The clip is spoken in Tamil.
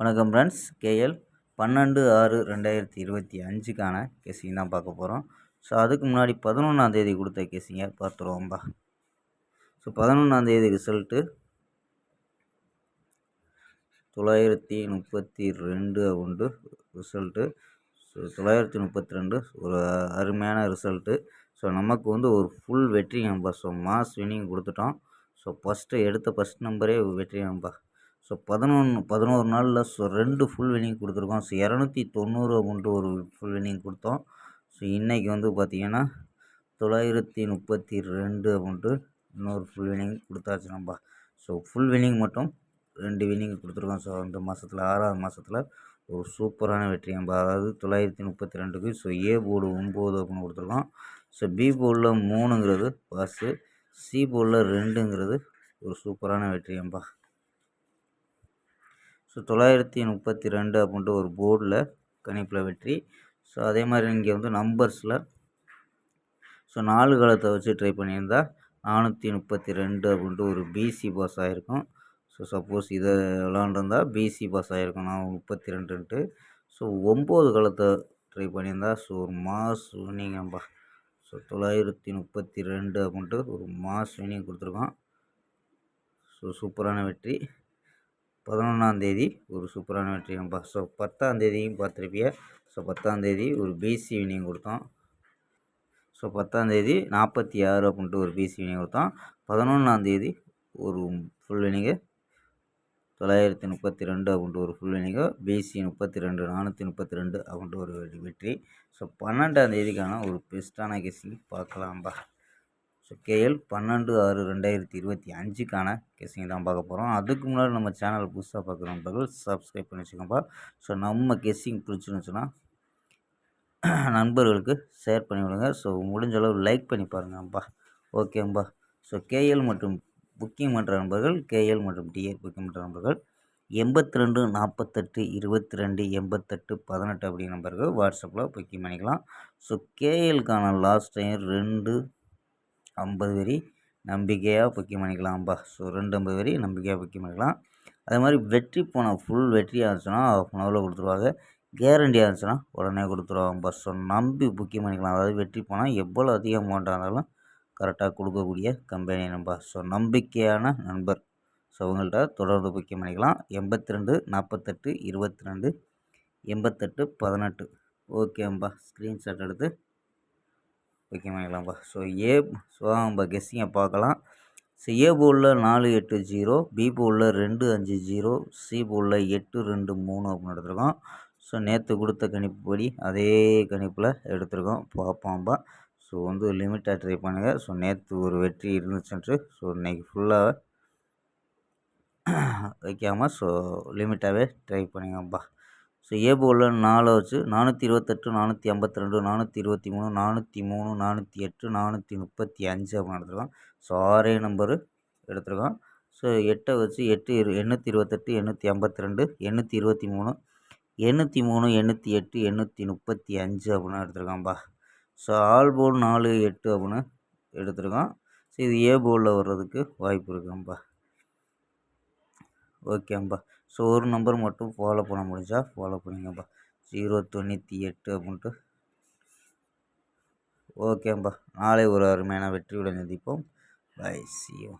வணக்கம் ஃப்ரெண்ட்ஸ். கேஎல் 12/6/2025க்கான கெஸ்ஸிங் தான் பார்க்க போகிறோம். ஸோ அதுக்கு முன்னாடி 11ஆந்தேதி கொடுத்த கெஸ்ஸிங்கை பார்த்துருவோம்பா. ஸோ 11ஆந்தேதி ரிசல்ட்டு 932 உண்டு ரிசல்ட்டு. ஸோ 932 ஒரு அருமையான ரிசல்ட்டு. ஸோ நமக்கு ஒரு ஃபுல் வெற்றி நம்பர். ஸோ மாஸ் வின்னிங் கொடுத்துட்டோம். ஸோ ஃபஸ்ட் நம்பரே வெற்றி நம்பர். ஸோ 11 நாளில் 2 ஃபுல் வின்னிங் கொடுத்துருக்கோம். ஸோ 290 அப்படின்ட்டு ஒரு ஃபுல் வின்னிங் கொடுத்தோம். ஸோ இன்றைக்கி பார்த்திங்கன்னா 932 அப்படின்ட்டு இன்னொரு ஃபுல் வின்னிங் கொடுத்தாச்சு நம்ம. ஸோ ஃபுல் வின்னிங் மட்டும் 2 வின்னிங் கொடுத்துருக்கோம். ஸோ அந்த மாதத்தில் 6ஆவது மாதத்தில் ஒரு சூப்பரான வெற்றி நம்ம. அதாவது 932க்கு ஸோ ஏ போர்டு 9 அப்படின்னு கொடுத்துருக்கோம். ஸோ பி போர்டில் 3ங்கிறது பாஸு, சி போர்டில் 2ங்கிறது ஒரு சூப்பரான வெற்றி நம்பா. ஸோ 932 அப்படின்ட்டு ஒரு போர்டில் கணிப்பில் வெற்றி. ஸோ அதே மாதிரி இங்கே நம்பர்ஸில் ஸோ 4 காலத்தை வச்சு ட்ரை பண்ணியிருந்தா 432 அப்படின்ட்டு ஒரு பிசி பாஸ் ஆகிருக்கும். ஸோ சப்போஸ் இதை விளாண்டுருந்தால் பிசி பாஸ் ஆகிருக்கும் 432ன்ட்டு. ஸோ 9 காலத்தை ட்ரை பண்ணியிருந்தா ஸோ ஒரு மாஸ் வின்னிங் நம்பா. ஸோ 932 அப்படின்ட்டு ஒரு மாஸ் வின்னிங் கொடுத்துருக்கோம். ஸோ சூப்பரான வெற்றி. 11ஆந்தேதி ஒரு சூப்பரான வெற்றி நம்பா. ஸோ 10ஆந்தேதியும் பார்த்துருப்பிய. ஸோ 10ஆந்தேதி ஒரு பிசி வின்னிங் கொடுத்தோம். ஸோ 10ஆந்தேதி 46 அப்படின்ட்டு ஒரு பிசி வின்னிங் கொடுத்தோம். 11ஆந்தேதி ஒரு ஃபுல் வின்னிங்கு 932 அப்படின்ட்டு ஒரு ஃபுல் வின்னிங்கு, பிசி 32 432 அப்படின்ட்டு ஒரு வெற்றி. ஸோ 12ஆந்தேதிக்கான ஒரு பெஸ்ட்டான கெஸ்ஸிங் பார்க்கலாம்பா. ஸோ கேஎல் 12/6/2025க்கான கெஸ்ஸிங் தான் பார்க்க போகிறோம். அதுக்கு முன்னாடி நம்ம சேனல் புதுசாக பார்க்குற நண்பர்கள் சப்ஸ்கிரைப் பண்ணி வச்சுக்கோப்பா. ஸோ நம்ம கெஸ்ஸிங் பிடிச்சிருந்துச்சுன்னா நண்பர்களுக்கு ஷேர் பண்ணி விடுங்க. ஸோ முடிஞ்ச அளவு லைக் பண்ணி பாருங்கப்பா. ஓகேம்பா. ஸோ கேஎல் மற்றும் புக்கிங் பண்ணுற நண்பர்கள், கேஎல் மற்றும் டிஏ புக்கிங் பண்ணுற நண்பர்கள் 82 48 22 88 18 அப்படி நம்பருக்கு வாட்ஸ்அப்பில் புக்கிங் பண்ணிக்கலாம். ஸோ கேஎல்கான லாஸ்ட் டைம் 2 50 வரி நம்பிக்கையாக புக்கிங் பண்ணிக்கலாம்ப்பா. ஸோ 250 வரி நம்பிக்கையாக புக்கிங் பண்ணிக்கலாம். அதே மாதிரி வெற்றி போனால் ஃபுல் வெற்றியாக இருந்துச்சுன்னா ½ ஹவரில் கொடுத்துருவாங்க. கேரண்டியாக இருந்துச்சுன்னா உடனே கொடுத்துருவாங்கப்பா. ஸோ நம்பி புக்கிங் பண்ணிக்கலாம். அதாவது வெற்றி போனால் எவ்வளோ அதிக அமௌண்ட்டாக இருந்தாலும் கரெக்டாக கொடுக்கக்கூடிய கம்பெனி நம்பா. ஸோ நம்பிக்கையான நண்பர். ஸோ அவங்கள்ட்ட தொடர்ந்து புக்கிங் பண்ணிக்கலாம். 82 48 22 88 18 ஓகேம்பா. ஸ்க்ரீன்ஷாட் எடுத்து புக்கிங் பண்ணிக்கலாம்ப்பா. ஸோ நம்ம கெஸ்ஸிங்கை பார்க்கலாம். ஸோ ஏ போர்டில் 480, பி போர்டில் 250, சி போர்டில் 823 அப்படின்னு எடுத்துருக்கோம். ஸோ நேற்று கொடுத்த கணிப்புப்படி அதே கணிப்பில் எடுத்துருக்கோம். பார்ப்போம்ப்பா. ஸோ லிமிட்டாக ட்ரை பண்ணுங்கள். ஸோ நேற்று ஒரு வெற்றி இருந்துச்சுன்ட்டு ஸோ இன்றைக்கி ஃபுல்லாக வைக்காமல் ஸோ லிமிட்டாகவே ட்ரை பண்ணுங்கப்பா. ஸோ ஏ போர்டில் 4 வச்சு 428 452 423 403 408 435 அப்படின்னு எடுத்துருக்கோம். ஸோ 6 நம்பரு எடுத்துருக்கோம். ஸோ 8 வச்சு 828 852 823 803 808 835 அப்படின்னு எடுத்துருக்கோம்ப்பா. ஸோ ஆல் போர்டு 4 8 அப்படின்னு எடுத்துருக்கோம். ஸோ இது ஏ போர்டில் வர்றதுக்கு வாய்ப்பு இருக்குங்கப்பா. ஓகேம்பா. ஸோ ஒரு நம்பர் மட்டும் ஃபாலோ பண்ண முடிஞ்சால் ஃபாலோ பண்ணிங்கப்பா. 098 அப்படின்ட்டு. ஓகேம்பா. நாளை ஒரு அருமையான வெற்றியுடன் சந்திப்போம். பை. C you.